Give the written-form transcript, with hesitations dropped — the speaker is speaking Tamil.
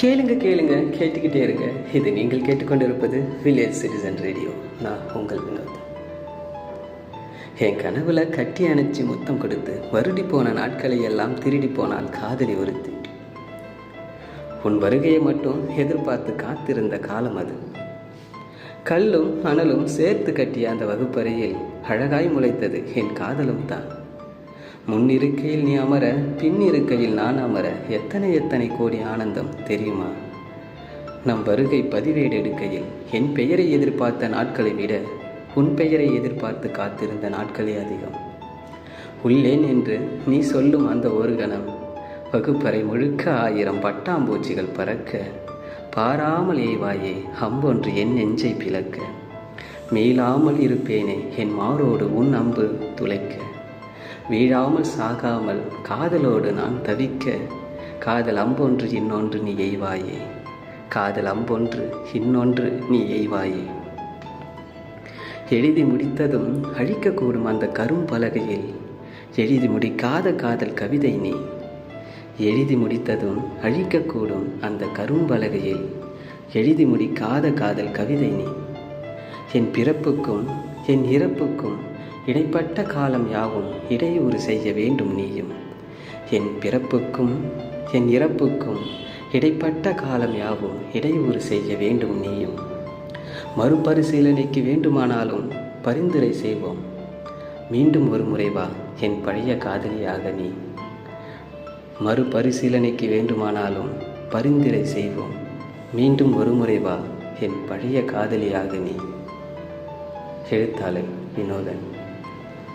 கேளுங்க கேளுங்க கேட்டுக்கிட்டே இருங்க. இது நீங்கள் கேட்டுக்கொண்டிருப்பது வில்லேஜ் சிட்டிசன் ரேடியோ. நான் உங்கள் வினோத். என் கனவுல கட்டி அணைச்சி முத்தம் கொடுத்து வருடி போன நாட்களை எல்லாம் திருடி போனால் காதலி ஒருத்தி. உன் வருகையை மட்டும் எதிர்பார்த்து காத்திருந்த காலம் அது. கல்லும் அனலும் சேர்த்து கட்டிய அந்த வகுப்பறையில் அழகாய் முளைத்தது என் காதலும் தான். முன்னிருக்கையில் நீ அமர, பின் இருக்கையில் நான் அமர, எத்தனை எத்தனை கோடி ஆனந்தம் தெரியுமா? நம் வருகை பதிவேடு எடுக்கையில் என் பெயரை எதிர்பார்த்த நாட்களை விட உன் பெயரை எதிர்பார்த்து காத்திருந்த நாட்களே அதிகம். உள்ளேன் என்று நீ சொல்லும் அந்த ஒரு கணம் வகுப்பறை முழுக்க 1000 பட்டாம்பூச்சிகள் பறக்க, பாராமல் ஏவாயே அம்பொன்று என் நெஞ்சை பிளக்க, மீளாமல் இருப்பேனே என் மாரோடு உன் அம்பு துளைக்க, வீழாமல் சாகாமல் காதலோடு நான் தவிக்க, காதல் அம்பொன்று இன்னொன்று நீ எய்வாயே, காதல் அம்பொன்று இன்னொன்று நீ எய்வாயே. எழுதி முடித்ததும் அழிக்கக்கூடும் அந்த கரும்பலகையில் எழுதி முடிக்காத காதல் கவிதை நீ. எழுதி முடித்ததும் அழிக்கக்கூடும் அந்த கரும்பலகையில் எழுதி முடிக்காத காதல் கவிதை நீ. என் பிறப்புக்கும் என் இறப்புக்கும் இடைப்பட்ட காலம் யாவும் இடையூறு செய்ய வேண்டும் நீயும். என் பிறப்புக்கும் என் இறப்புக்கும் இடைப்பட்ட காலம் யாவும் இடையூறு செய்ய வேண்டும் நீயும். மறுபரிசீலனைக்கு வேண்டுமானாலும் பரிந்துரை செய்வோம். மீண்டும் ஒரு முறை வா என் பழைய காதலியாக நீ. மறுபரிசீலனைக்கு வேண்டுமானாலும் பரிந்துரை செய்வோம். மீண்டும் ஒரு முறை வா என் பழைய காதலியாக நீ. எழுத்தாளர் வினோதன்.